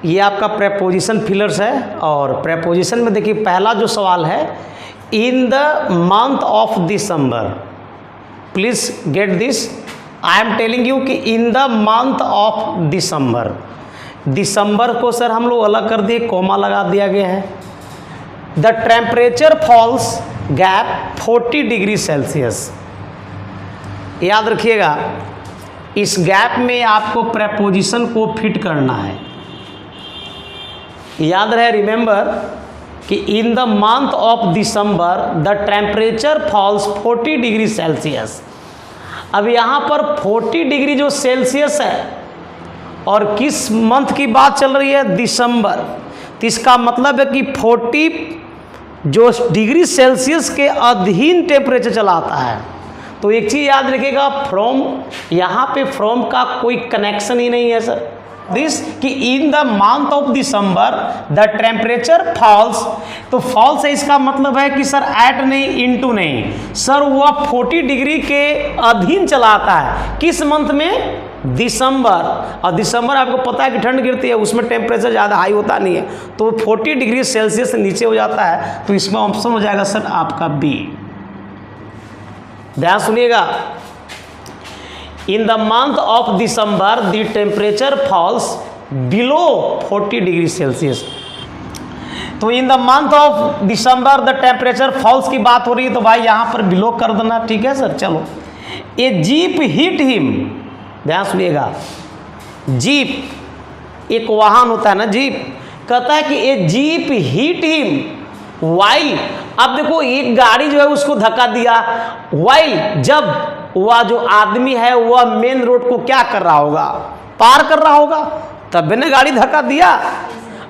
ये आपका preposition fillers है। और प्रेपोजिशन में देखिए पहला जो सवाल है, in the month of December, please get this, I am telling you कि in the month of December, दिसंबर को सर हम लोग अलग कर दिए, कोमा लगा दिया गया है। The temperature falls gap 40 degree Celsius. याद रखिएगा इस गैप में आपको प्रेपोजिशन को फिट करना है। याद रहे, रिमेंबर कि in the month of December the temperature falls 40 degree Celsius. अब यहाँ पर 40 डिग्री जो सेल्सियस है और किस मंथ की बात चल रही है, दिसंबर, तो इसका मतलब है कि 40 जो डिग्री सेल्सियस के अधीन टेम्परेचर चला आता है। तो एक चीज़ याद रखिएगा, फ्रॉम, यहाँ पे फ्रॉम का कोई कनेक्शन ही नहीं है सर। दिस कि in the month of December the temperature falls, तो फॉल्स है इसका मतलब है कि सर एट नहीं, इनटू नहीं, सर वह 40 डिग्री के अधीन चलाता है। किस मंथ में, दिसंबर। और दिसंबर आपको पता है कि ठंड गिरती है, उसमें टेम्परेचर ज़्यादा हाई होता नहीं है, तो 40 डिग्री सेल्सियस से नीचे हो जाता है। तो इसमें ऑप्शन हो जाएगा सर आपका बी। ध्यान सुनिएगा, in the month of December the temperature falls below 40 degree Celsius. तो in the month of December the temperature falls की बात हो रही है, तो भाई यहाँ पर बिलो कर देना, ठीक है सर। चलो, ए जीप हिट हिम, ध्यान सुनिएगा, जीप एक वाहन होता है ना, जीप, कहता है कि ए जीप हिट हिम वाइल। अब देखो एक गाड़ी जो है उसको धक्का दिया, वाइल, जब वह जो आदमी है वह मेन रोड को क्या कर रहा होगा, पार कर रहा होगा, तब मैंने गाड़ी धक्का दिया।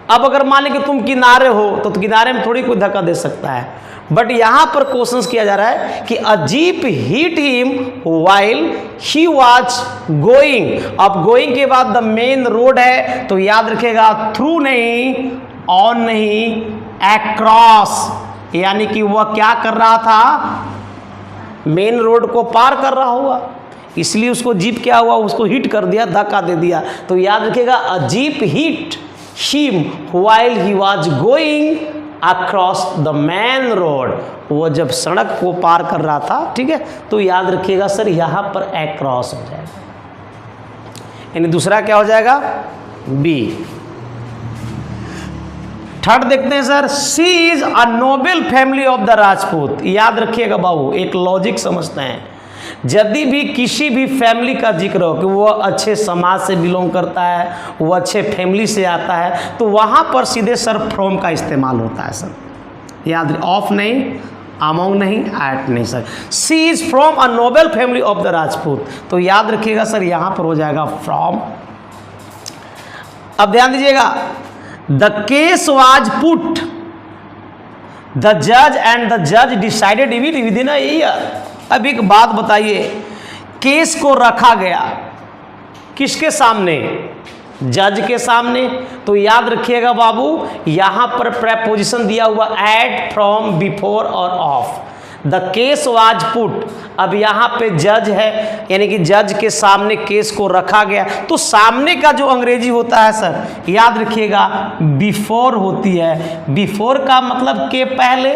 अब अगर मान लें कि तुम किनारे हो तो किनारे में थोड़ी कोई धक्का दे सकता है, बट यहाँ पर क्वेश्चन किया जा रहा है कि a jeep hit him while he was going. अब गोइंग के बाद द मेन रोड है, तो याद रखेगा थ्रू नहीं, ऑन नहीं, अक्रॉस, यानी कि वह क्या कर रहा था, मेन रोड को पार कर रहा होगा, इसलिए उसको जीप क्या हुआ, उसको हिट कर दिया, धक्का दे दिया। तो याद रखिएगा a jeep hit him while he was going across the main road, वो जब सड़क को पार कर रहा था, ठीक है। तो याद रखिएगा सर यहाँ पर अक्रॉस हो जाएगा, यानी दूसरा क्या हो जाएगा, बी। थर्ड देखते हैं sir, she is a noble family of the Rajput. याद रखिएगा बाबू, एक लॉजिक समझते हैं, यदि भी किसी भी फैमिली का जिक्र हो कि वो अच्छे समाज से बिलोंग करता है, वो अच्छे फैमिली से आता है, तो वहाँ पर सीधे सर फ्रॉम का इस्तेमाल होता है सर। याद, ऑफ नहीं, अमोंग नहीं, एट नहीं sir. She is from a noble family of the Rajput, तो याद रखिएगा सर यहाँ पर हो जाएगा फ्रॉम। अब ध्यान दीजिएगा, the case was put the जज एंड द जज decided with in a year. अब एक बात बताइए, केस को रखा गया किसके सामने, जज के सामने। तो याद रखिएगा बाबू, यहां पर प्रेपोजिशन दिया हुआ एट, फ्रॉम, बिफोर और of. The case was put, अब यहाँ पे जज है, यानी कि जज के सामने केस को रखा गया। तो सामने का जो अंग्रेजी होता है सर, याद रखिएगा बिफोर होती है। बिफोर का मतलब के पहले,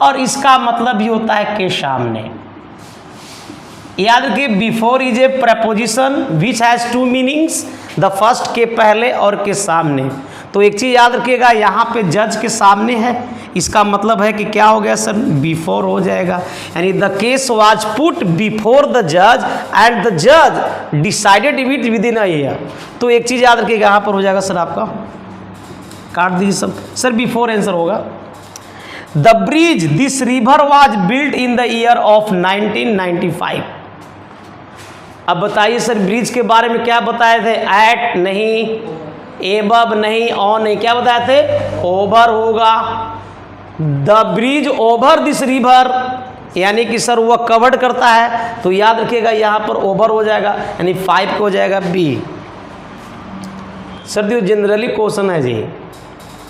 और इसका मतलब भी होता है के सामने। याद रखिए, before is a preposition which has two meanings, the first के पहले और के सामने। तो एक चीज याद रखिएगा, यहाँ पे जज के सामने है, इसका मतलब है कि क्या हो गया सर, बिफोर हो जाएगा। यानी the case was put before the जज एंड द जज decided it with in a year. तो एक चीज याद रखिएगा, यहाँ पर हो जाएगा सर आपका, काट दीजिए सब सर, बिफोर आंसर होगा। The bridge this river was built in the year of 1995। अब बताइए सर, ब्रिज के बारे में क्या बताए थे, एट नहीं, एबव नहीं, ऑन नहीं, क्या बताए थे, ओवर होगा। The bridge over this river, यानी कि सर वह कवर्ड करता है, तो याद रखिएगा यहाँ पर ओवर हो जाएगा, यानी 5 को हो जाएगा बी। सर ये जनरली क्वेश्चन है जी,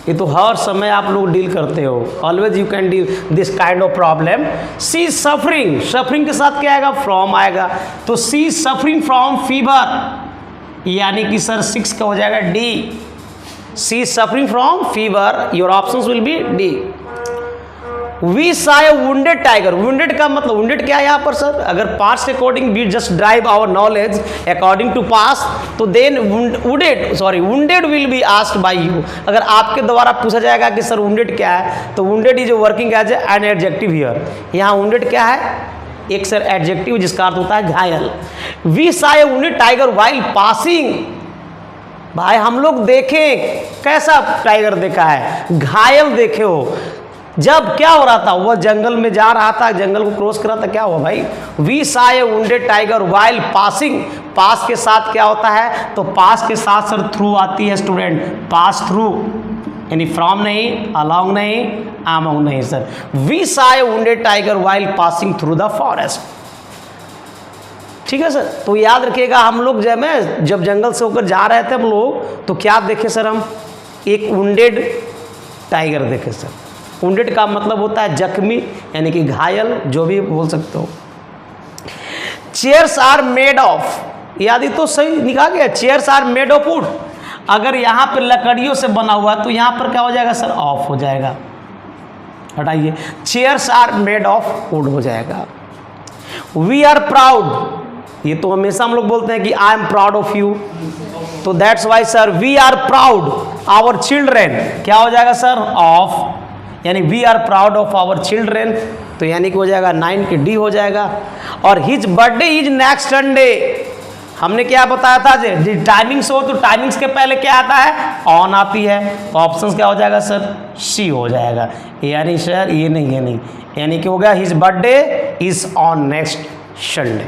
ये तो हर समय आप लोग डील करते हो, always you can deal this kind of problem. She suffering, suffering के साथ क्या आएगा, फ्रॉम आएगा, तो सी सफरिंग फ्रॉम फीवर, यानी कि सर 6 का हो जाएगा D. She is suffering from fever, your options will be D. We saw a wounded tiger, wounded का मतलब वुंडेड क्या है यहाँ पर सर? अगर पास्ट के according we just drive our knowledge according to past, तो then wounded will be asked by you. अगर आपके द्वारा पूछा जाएगा कि सर वुंडेड क्या है, तो wounded is working as an adjective here. यहाँ वुंडेड क्या है? एक सर एडजेक्टिव जिसका अर्थ होता है घायल। We saw a wounded tiger while passing, भाई हम लोग देखें कैसा टाइगर देखा है? घायल देखे हो। जब क्या हो रहा था? वह जंगल में जा रहा था, जंगल को क्रॉस कर रहा था, क्या हुआ भाई? We saw a wounded tiger while passing, पास के साथ क्या होता है? तो पास के साथ सर थ्रू आती है स्टूडेंट, पास थ्रू, यानी फ्रॉम नहीं, अलोंग नहीं, अमंग नहीं sir. We saw a wounded tiger while passing through the forest. ठीक है सर, तो याद रखिएगा हम लोग जब जंगल से होकर जा रहे थे हम लोग, तो क्या देखे सर? हम एक वुंडेड टाइगर देखे सर। वुंडेड का मतलब होता है जख्मी, यानी कि घायल, जो भी बोल सकते हो। चेयर्स आर मेड ऑफ, याद ही तो सही निकाल गया, chairs are made of wood. अगर यहाँ पर लकड़ियों से बना हुआ तो यहाँ पर क्या हो जाएगा सर? ऑफ हो जाएगा, हटाइए, chairs are made of wood हो जाएगा। वी आर प्राउड, ये तो हमेशा हम लोग बोलते हैं कि I am proud of you, तो that's why sir we are proud our children, क्या हो जाएगा सर? ऑफ, यानी we are proud of our children, तो यानी कि हो जाएगा 9 के डी हो जाएगा। और his birthday is next Sunday, हमने क्या बताया था? जी टाइमिंग्स हो तो टाइमिंग्स के पहले क्या आता है? ऑन आती है, तो ऑप्शन क्या हो जाएगा सर? सी हो जाएगा। यानी सर ये नहीं, यानी कि हो गया his birthday is on next Sunday.